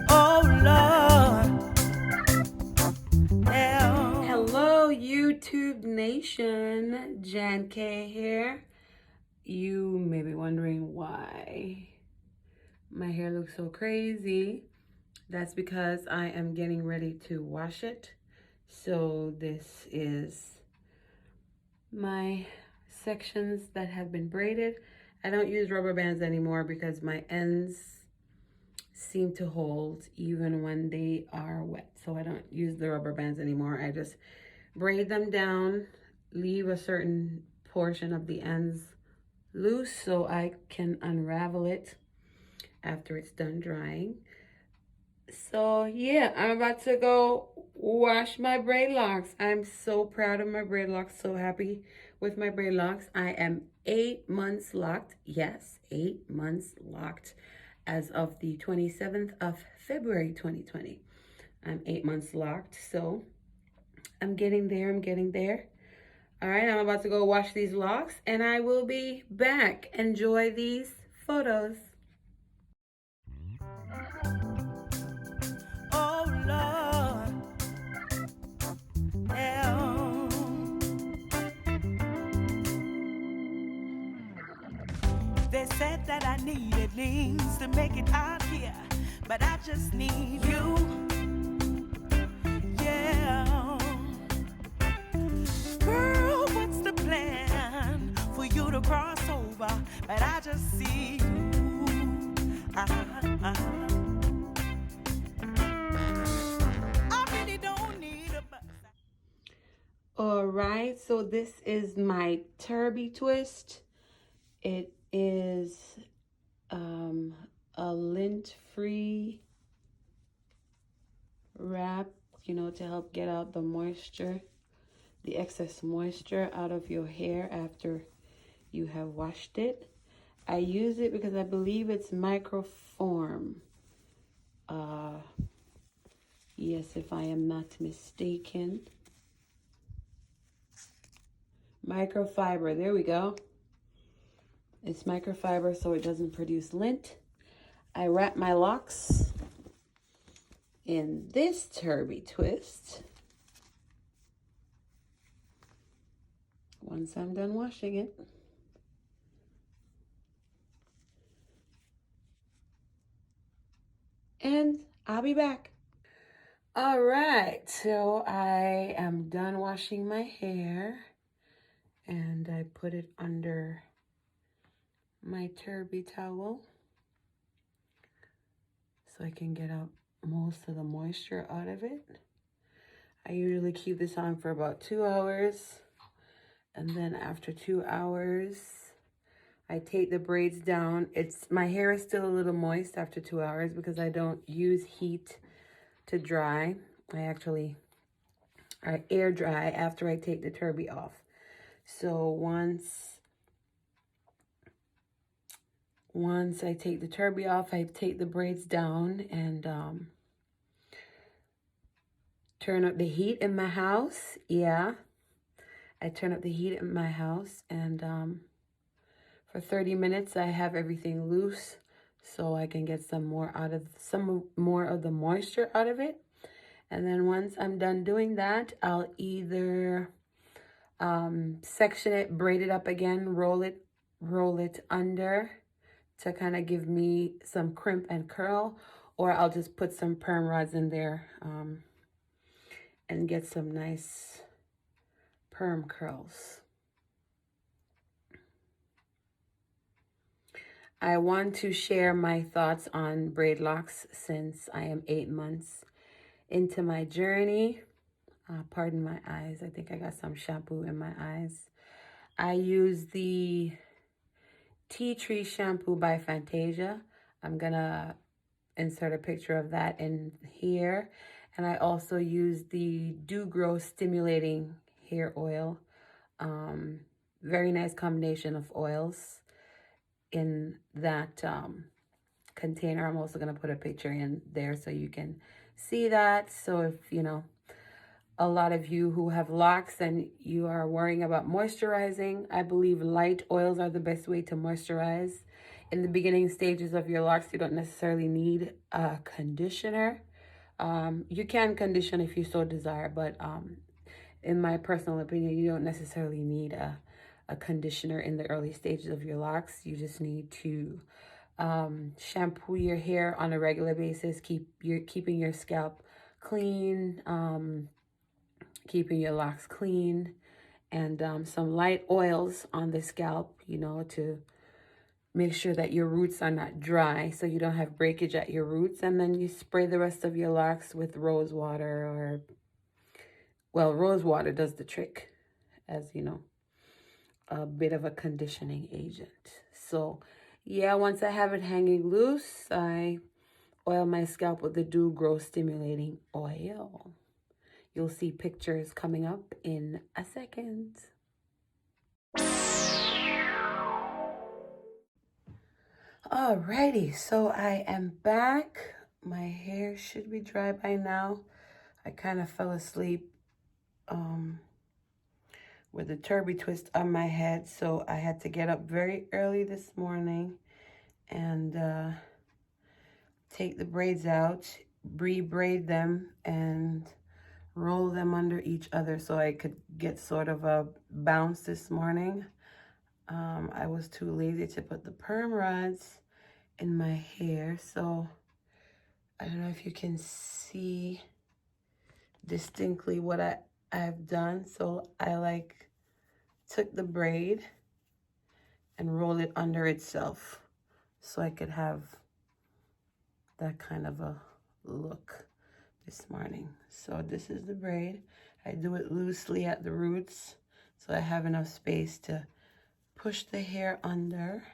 Oh Lord. Hello, YouTube Nation. Jan K here. You may be wondering why my hair looks so crazy. That's because I am getting ready to wash it. So this is my sections that have been braided. I don't use rubber bands anymore because my ends seem to hold even when they are wet. So I don't use the rubber bands anymore. I just braid them down, leave a certain portion of the ends loose so I can unravel it after it's done drying. So yeah, I'm about to go wash my Braidlocks. I'm so proud of my Braidlocks, so happy with my Braidlocks. I am 8 months locked. Yes, 8 months locked as of the 27th of February 2020. I'm 8 months locked, so I'm getting there. All right, I'm about to go wash these locks and I will be back. Enjoy these photos. Oh Lord, they said that I needed links to make it out here, but I just need you. Yeah, girl, what's the plan for you to cross over? But I just see you. I really don't need a bus. All right, so this is my Turby twist. It is a lint-free wrap, you know, to help get out the moisture, the excess moisture out of your hair after you have washed it. I use it because I believe it's microform. Yes, if I am not mistaken. Microfiber, there we go. It's microfiber so it doesn't produce lint. I wrap my locks in this Turby twist once I'm done washing it. And I'll be back. All right, so I am done washing my hair and I put it under my Turby towel so I can get out most of the moisture out of it. I usually keep this on for about 2 hours, and then after 2 hours I take the braids down. My hair is still a little moist after 2 hours because I don't use heat to dry. I air dry after I take the Turby off. So once I take the Turby off, I take the braids down and turn up the heat in my house. Yeah, I turn up the heat in my house, and for 30 minutes I have everything loose so I can get some more of the moisture out of it. And then once I'm done doing that, I'll either section it, braid it up again, roll it under to kind of give me some crimp and curl, or I'll just put some perm rods in there and get some nice perm curls. I want to share my thoughts on Braidlocks since I am 8 months into my journey. Pardon my eyes. I think I got some shampoo in my eyes. I use the Tea Tree shampoo by Fantasia. I'm gonna insert a picture of that in here. And I also use the Do Grow Stimulating Hair Oil. Very nice combination of oils in that container. I'm also gonna put a picture in there so you can see that. So if, you know, a lot of you who have locks and you are worrying about moisturizing, I believe light oils are the best way to moisturize. in the beginning stages of your locks, you don't necessarily need a conditioner. You can condition if you so desire, but in my personal opinion, you don't necessarily need a conditioner in the early stages of your locks. You just need to shampoo your hair on a regular basis, keeping your scalp clean, keeping your locks clean, and some light oils on the scalp, you know, to make sure that your roots are not dry so you don't have breakage at your roots. And then you spray the rest of your locks with rose water, or, well, rose water does the trick, as you know, a bit of a conditioning agent. So yeah, once I have it hanging loose, I oil my scalp with the Dew Grow Stimulating Oil. You'll see pictures coming up in a second. Alrighty, so I am back. My hair should be dry by now. I kind of fell asleep with a turby twist on my head, so I had to get up very early this morning and take the braids out, re-braid them, and roll them under each other so I could get sort of a bounce this morning. I was too lazy to put the perm rods in my hair, so I don't know if you can see distinctly what I've done. So I took the braid and rolled it under itself so I could have that kind of a look this morning. So this is the braid. I do it loosely at the roots so I have enough space to push the hair under,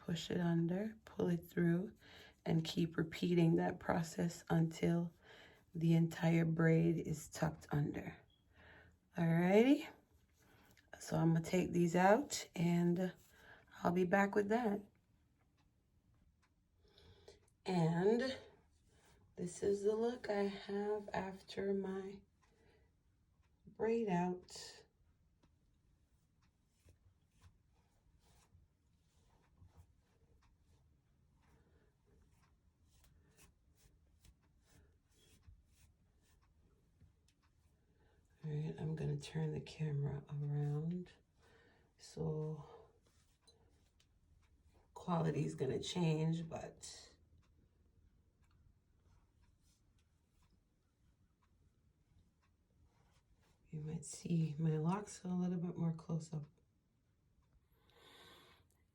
push it under, pull it through, and keep repeating that process until the entire braid is tucked under. Alrighty, so I'm gonna take these out and I'll be back with that. And this is the look I have after my braid out. All right, I'm gonna turn the camera around so quality is gonna change, but you might see my locks a little bit more close up.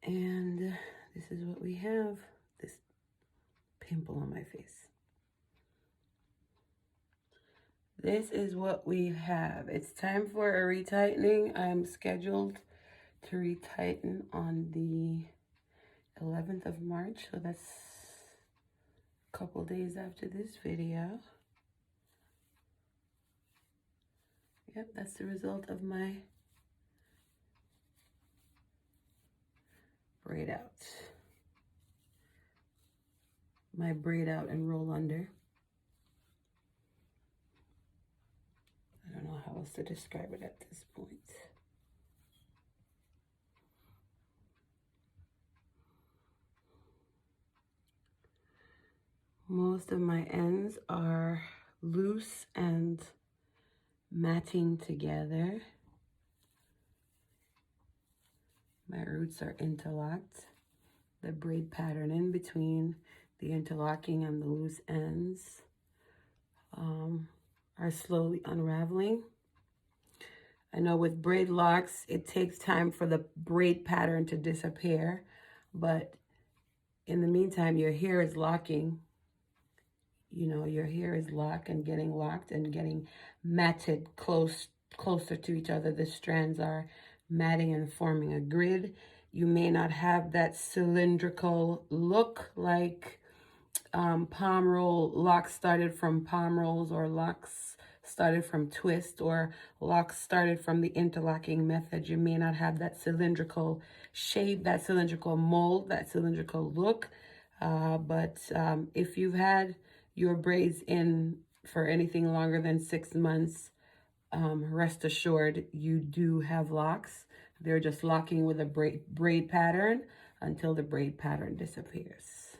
And this is what we have, this pimple on my face. This is what we have. It's time for a retightening. I'm scheduled to retighten on the 11th of March, so that's a couple days after this video. Yep, that's the result of my braid out. My braid out and roll under. I don't know how else to describe it at this point. Most of my ends are loose and matting together. My roots are interlocked. The braid pattern in between the interlocking and the loose ends are slowly unraveling. I know with Braidloc'd, it takes time for the braid pattern to disappear, but in the meantime, your hair is locking. You know, your hair is locked and getting matted closer to each other. The strands are matting and forming a grid. You may not have that cylindrical look like palm roll locks started from palm rolls, or locks started from twist, or locks started from the interlocking method. You may not have that cylindrical shape, that cylindrical mold, that cylindrical look. But if you've had your braids in for anything longer than 6 months, rest assured you do have locks. They're just locking with a braid pattern until the braid pattern disappears.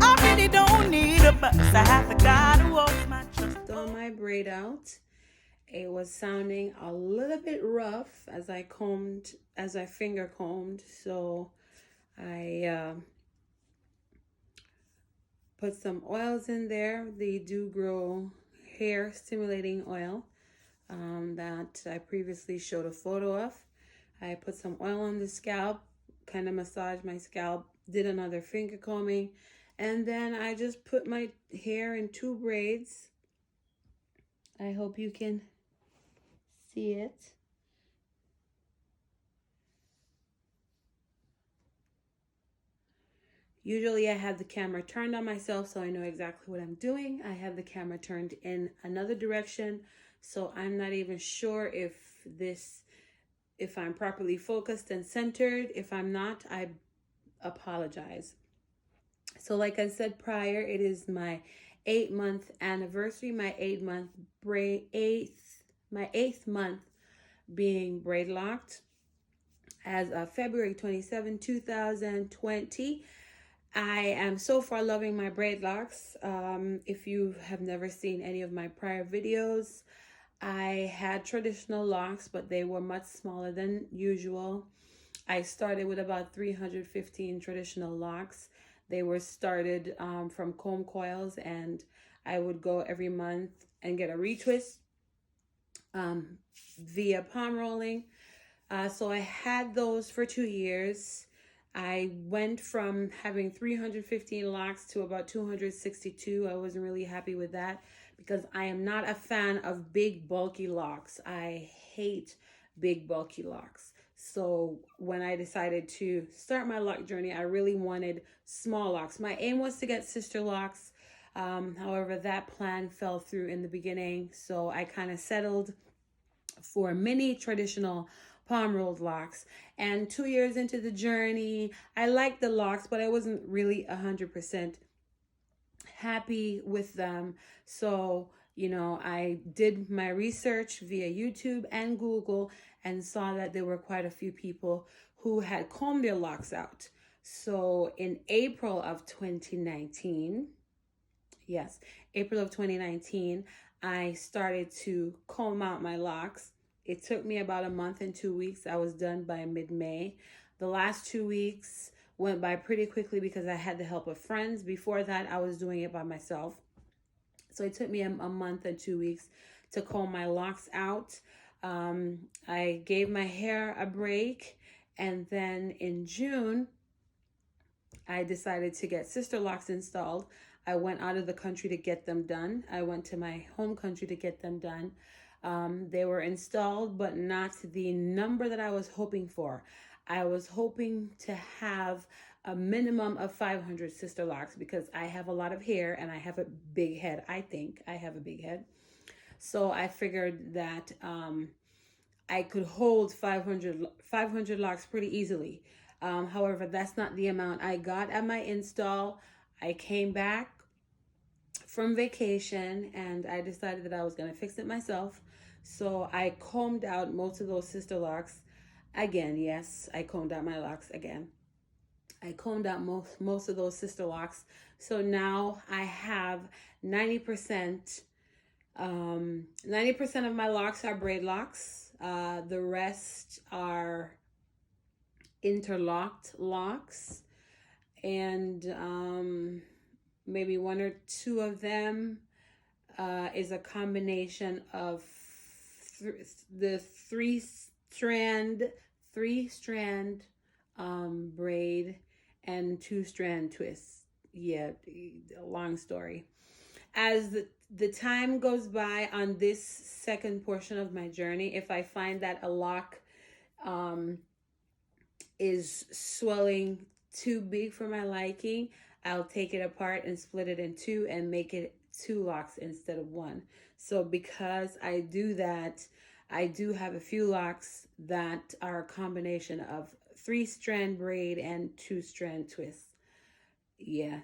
I really don't need a bus. I have the God who holds my trust. On my braid out, it was sounding a little bit rough as I finger combed. So I put some oils in there. The Do Grow hair stimulating oil that I previously showed a photo of. I put some oil on the scalp, kind of massaged my scalp, did another finger combing, and then I just put my hair in 2 braids. I hope you can see it. Usually I have the camera turned on myself so I know exactly what I'm doing. I have the camera turned in another direction, so I'm not even sure if I'm properly focused and centered. If I'm not, I apologize. So like I said prior, it is my 8-month anniversary, my 8th month being Braidlocked as of February 27, 2020. I am so far loving my Braidlocks. If you have never seen any of my prior videos, I had traditional locks, but they were much smaller than usual. I started with about 315 traditional locks. They were started from comb coils, and I would go every month and get a retwist via palm rolling. So I had those for 2 years. I went from having 315 locks to about 262. I wasn't really happy with that because I am not a fan of big, bulky locks. I hate big, bulky locks. So when I decided to start my lock journey, I really wanted small locks. My aim was to get sister locks. However, that plan fell through in the beginning. So I kind of settled for mini traditional palm rolled locks. And 2 years into the journey, I liked the locks, but I wasn't really 100% happy with them. So, I did my research via YouTube and Google and saw that there were quite a few people who had combed their locks out. So in April of 2019, yes, April of 2019, I started to comb out my locks. It took me about a month and 2 weeks. I was done by mid-May. The last 2 weeks went by pretty quickly because I had the help of friends. Before that, I was doing it by myself. So it took me a month and 2 weeks to comb my locks out. I gave my hair a break. And then in June, I decided to get sister locks installed. I went out of the country to get them done. I went to my home country to get them done. They were installed, but not the number that I was hoping for. I was hoping to have a minimum of 500 sister locks because I have a lot of hair and I have a big head. I think I have a big head. So I figured that I could hold 500 locks pretty easily. However, that's not the amount I got at my install. I came back from vacation and I decided that I was going to fix it myself. So I combed out most of those sister locks again. Yes, I combed out my locks again. I combed out most of those sister locks. So now I have 90%. 90% of my locks are braid locks. The rest are interlocked locks, and maybe 1 or 2 of them is a combination of the three strand braid and 2-strand twists. Yeah, long story. As the time goes by on this second portion of my journey, if I find that a lock is swelling too big for my liking, I'll take it apart and split it in 2 and make it 2 locks instead of 1. So because I do that, I do have a few locks that are a combination of 3-strand braid and 2-strand twists. Yeah.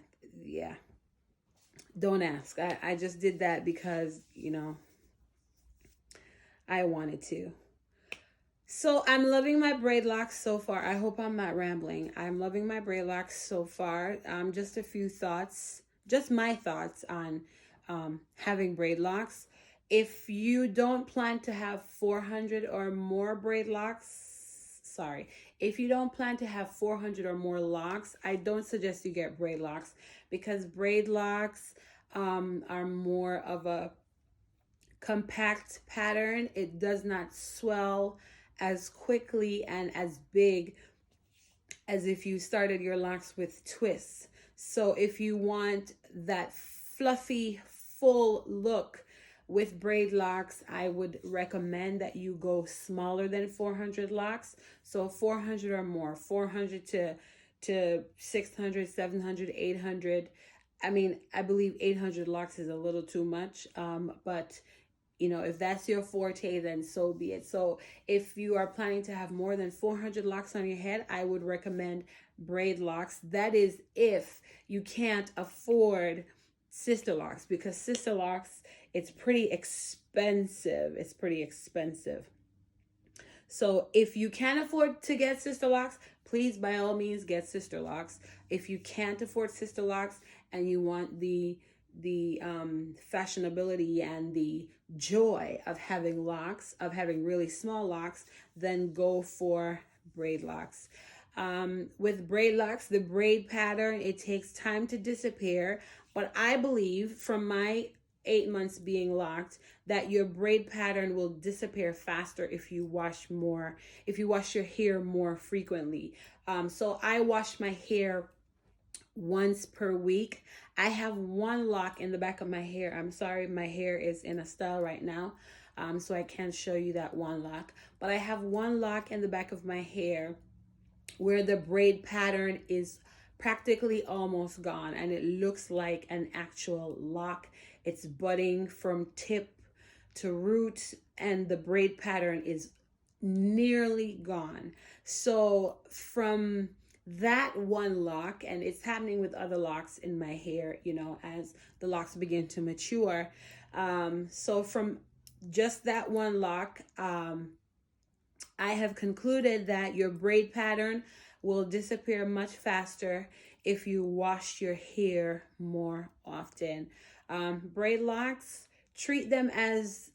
Don't ask. I just did that because, I wanted to. So I'm loving my Braidlocks so far. I hope I'm not rambling. I'm loving my Braidlocks so far. Just a few thoughts, just my thoughts on having Braidlocks. If you don't plan to have 400 or more if you don't plan to have 400 or more locks, I don't suggest you get Braidlocks because Braidlocks are more of a compact pattern. It does not swell as quickly and as big as if you started your locks with twists. So if you want that fluffy, full look with braid locks, I would recommend that you go smaller than 400 locks. So 400 or more, 400 to 600, 700, 800. I mean, I believe 800 locks is a little too much, but if that's your forte, then so be it. So if you are planning to have more than 400 locks on your head, I would recommend braid locks. That is if you can't afford sister locks, because sister locks, it's pretty expensive. It's pretty expensive. So if you can afford to get sister locks, please by all means get sister locks. If you can't afford sister locks and you want the fashionability and the joy of having locks, of having really small locks, then go for braid locks. With braid locks, the braid pattern, it takes time to disappear, but I believe from my 8 months being locked that your braid pattern will disappear faster if you wash your hair more frequently. So I wash my hair once per week. I have one lock in the back of my hair. I'm sorry, my hair is in a style right now, so I can't show you that one lock. But I have one lock in the back of my hair where the braid pattern is practically almost gone and it looks like an actual lock. It's budding from tip to root and the braid pattern is nearly gone. So from that one lock, and it's happening with other locks in my hair, as the locks begin to mature. So from just that one lock, I have concluded that your braid pattern will disappear much faster if you wash your hair more often. Braid locks, treat them as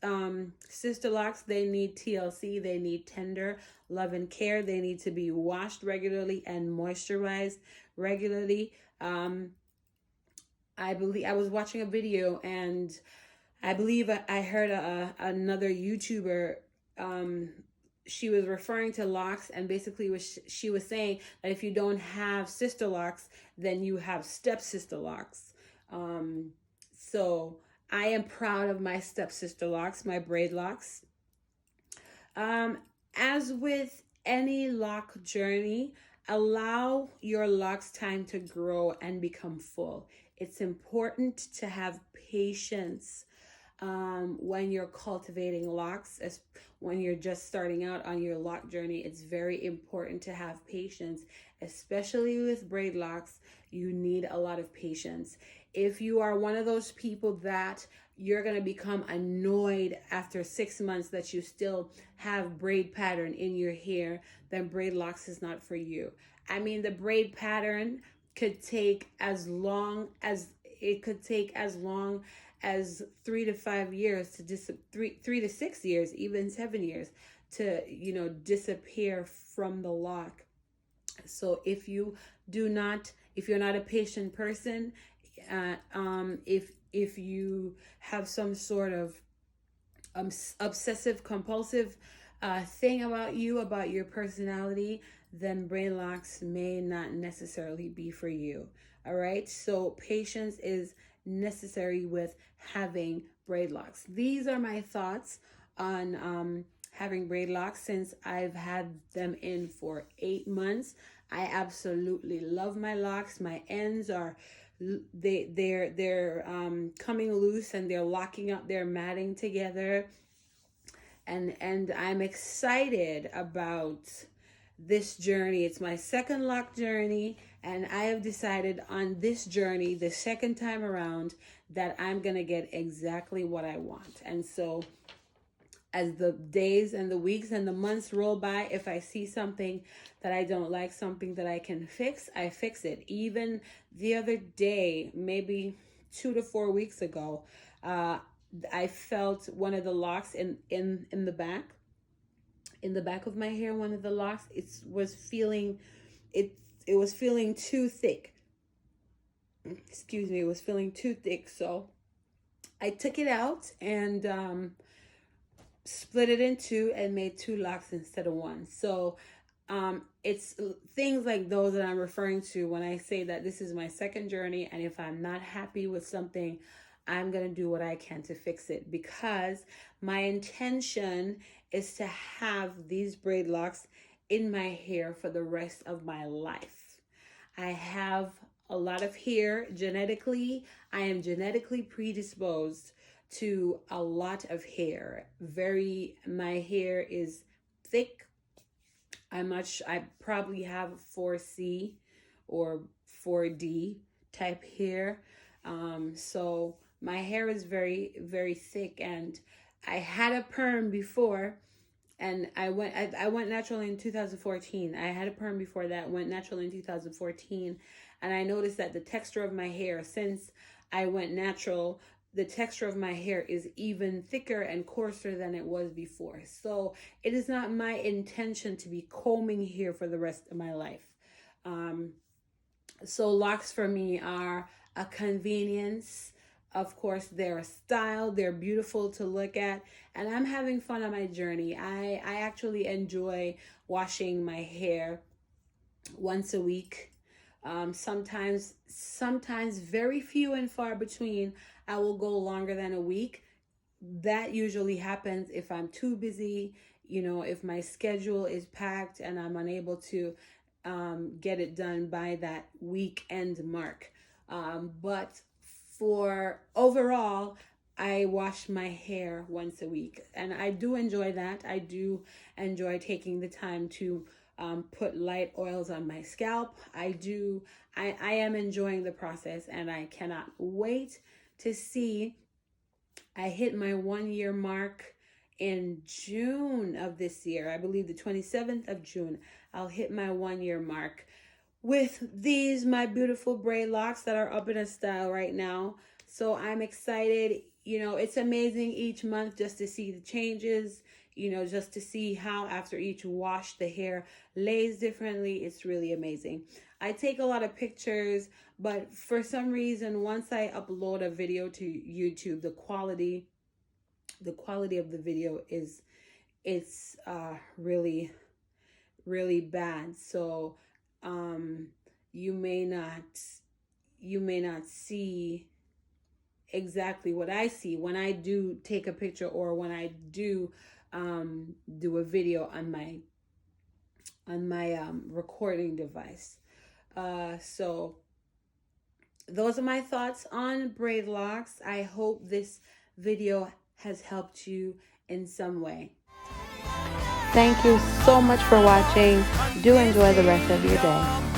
sister locks. They need TLC, they need tender love and care. They need to be washed regularly and moisturized regularly. I was watching a video and I believe I heard another YouTuber. She was referring to locks and basically she was saying that if you don't have sister locks, then you have stepsister locks. So I am proud of my stepsister locks, my braid locks. As with any lock journey, allow your locks time to grow and become full. It's important to have patience when you're cultivating locks. When you're just starting out on your lock journey, it's very important to have patience, especially with braid locks. You need a lot of patience. If you are one of those people that you're going to become annoyed after 6 months that you still have braid pattern in your hair, then braid locks is not for you. I mean, the braid pattern could take as long as 3 to 5 years to 3 to 6 years, even 7 years to disappear from the lock. So if you're not a patient person, if you have some sort of obsessive compulsive thing about your personality, then braid locks may not necessarily be for you. All right, so patience is necessary with having braid locks. These are my thoughts on having braid locks since I've had them in for 8 months. I absolutely love my locks. My ends are they're coming loose and they're locking up, they're matting together, and I'm excited about this journey. It's my second lock journey, and I have decided on this journey, the second time around, that I'm gonna get exactly what I want. And so as the days and the weeks and the months roll by, if I see something that I don't like, something that I can fix, I fix it. Even the other day, maybe 2 to 4 weeks ago, I felt one of the locks in the back, of my hair. One of the locks, it it was feeling too thick. Excuse me, it was feeling too thick. So I took it out and split it in two and made 2 locks instead of one. So it's things like those that I'm referring to when I say that this is my second journey, and if I'm not happy with something, I'm going to do what I can to fix it, because my intention is to have these braid locks in my hair for the rest of my life. I have a lot of hair genetically. I am genetically predisposed to a lot of hair. My hair is thick. I probably have 4C or 4D type hair. So my hair is very, very thick, and I had a perm before, and I went natural in 2014. I had a perm before that, went natural in 2014, and I noticed that the texture of my hair since I went natural, the texture of my hair is even thicker and coarser than it was before. So it is not my intention to be combing hair for the rest of my life. So locks for me are a convenience. Of course, they're a style. They're beautiful to look at, and I'm having fun on my journey. I actually enjoy washing my hair once a week. Sometimes very few and far between, I will go longer than a week. That usually happens if I'm too busy, if my schedule is packed and I'm unable to get it done by that weekend mark. But for overall, I wash my hair once a week, and I do enjoy that. I do enjoy taking the time to put light oils on my scalp. I am enjoying the process, and I cannot wait to see. I hit my 1 year mark in June of this year. I believe the 27th of June, I'll hit my 1 year mark with these, my beautiful braid locks that are up in a style right now. So I'm excited. It's amazing each month just to see the changes, just to see how after each wash the hair lays differently. It's really amazing. I take a lot of pictures, but for some reason, once I upload a video to YouTube, the quality of the video it's really, really bad. So you may not see exactly what I see when I do take a picture, or when I do a video on my recording device. So those are my thoughts on Braidloc'd. I hope this video has helped you in some way. Thank you so much for watching. Do enjoy the rest of your day.